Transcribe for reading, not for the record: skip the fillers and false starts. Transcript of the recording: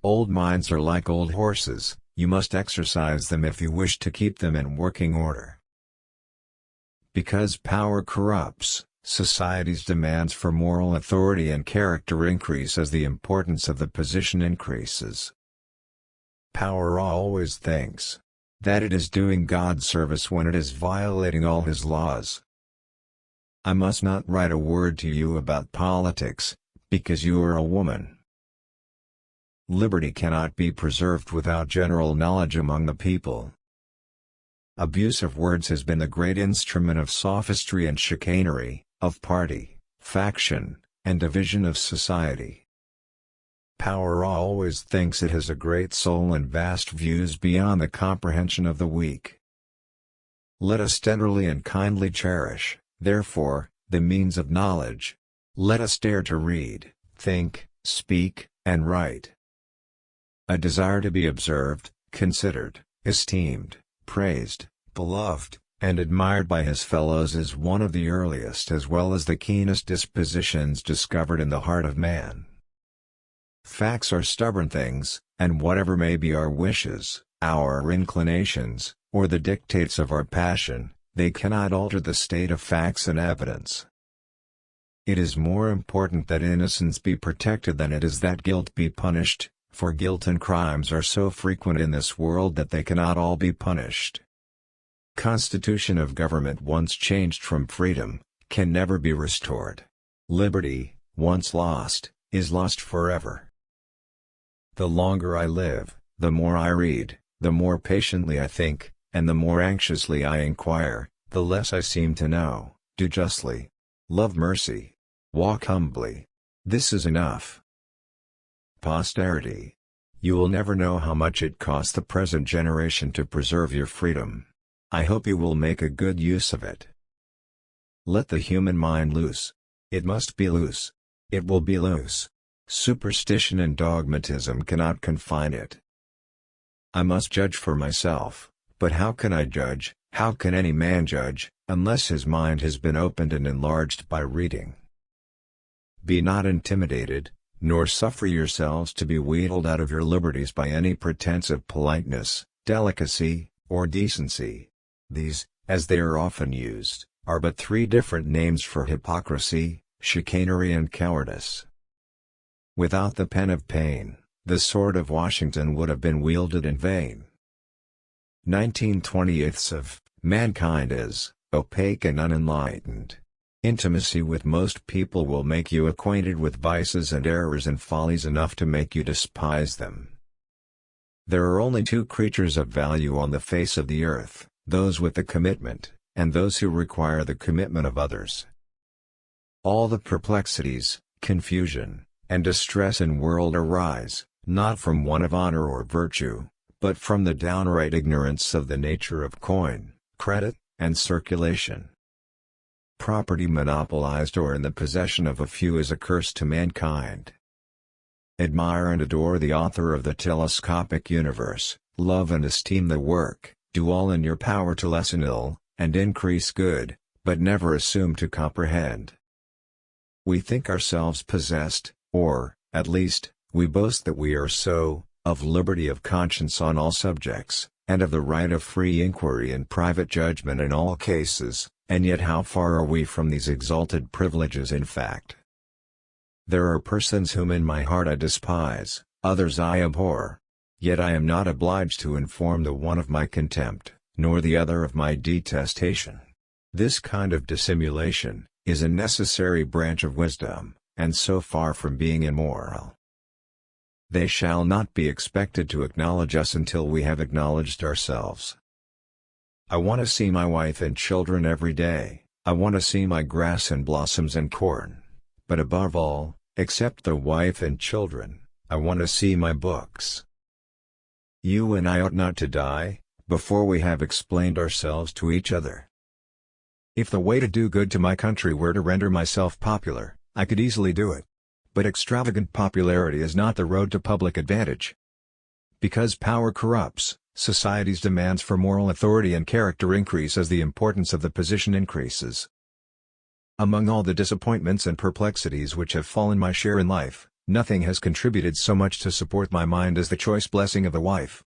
Old minds are like old horses, you must exercise them if you wish to keep them in working order. Because power corrupts, society's demands for moral authority and character increase as the importance of the position increases. Power always thinks that it is doing God service when it is violating all His laws. I must not write a word to you about politics, because you are a woman. Liberty cannot be preserved without general knowledge among the people. Abuse of words has been the great instrument of sophistry and chicanery, of party, faction, and division of society. Power always thinks it has a great soul and vast views beyond the comprehension of the weak. Let us tenderly and kindly cherish, therefore, the means of knowledge. Let us dare to read, think, speak, and write. A desire to be observed, considered, esteemed, praised, beloved, and admired by his fellows is one of the earliest as well as the keenest dispositions discovered in the heart of man. Facts are stubborn things, and whatever may be our wishes, our inclinations, or the dictates of our passion, they cannot alter the state of facts and evidence. It is more important that innocence be protected than it is that guilt be punished, for guilt and crimes are so frequent in this world that they cannot all be punished. Constitution of government once changed from freedom, can never be restored. Liberty, once lost, is lost forever. The longer I live, the more I read, the more patiently I think, and the more anxiously I inquire, the less I seem to know. Do justly, love mercy, walk humbly. This is enough. Posterity. You will never know how much it costs the present generation to preserve your freedom. I hope you will make a good use of it. Let the human mind loose. It must be loose. It will be loose. Superstition and dogmatism cannot confine it. I must judge for myself, but how can I judge, how can any man judge, unless his mind has been opened and enlarged by reading? Be not intimidated, nor suffer yourselves to be wheedled out of your liberties by any pretense of politeness, delicacy, or decency. These, as they are often used, are but three different names for hypocrisy, chicanery and cowardice. Without the pen of Paine, the sword of Washington would have been wielded in vain. 19/20 of mankind is opaque and unenlightened. Intimacy with most people will make you acquainted with vices and errors and follies enough to make you despise them. There are only two creatures of value on the face of the earth, those with the commitment, and those who require the commitment of others. All the perplexities, confusion, and distress in world arise, not from want of honor or virtue, but from the downright ignorance of the nature of coin, credit, and circulation. Property monopolized or in the possession of a few is a curse to mankind. Admire and adore the author of the telescopic universe, love and esteem the work, do all in your power to lessen ill, and increase good, but never assume to comprehend. We think ourselves possessed, or, at least, we boast that we are so, of liberty of conscience on all subjects, and of the right of free inquiry and private judgment in all cases, and yet how far are we from these exalted privileges in fact? There are persons whom in my heart I despise, others I abhor. Yet I am not obliged to inform the one of my contempt, nor the other of my detestation. This kind of dissimulation is a necessary branch of wisdom, and so far from being immoral. They shall not be expected to acknowledge us until we have acknowledged ourselves. I want to see my wife and children every day, I want to see my grass and blossoms and corn. But above all, except the wife and children, I want to see my books. You and I ought not to die, before we have explained ourselves to each other. If the way to do good to my country were to render myself popular, I could easily do it. But extravagant popularity is not the road to public advantage. Because power corrupts, society's demands for moral authority and character increase as the importance of the position increases. Among all the disappointments and perplexities which have fallen my share in life, Nothing has contributed so much to support my mind as the choice blessing of a wife.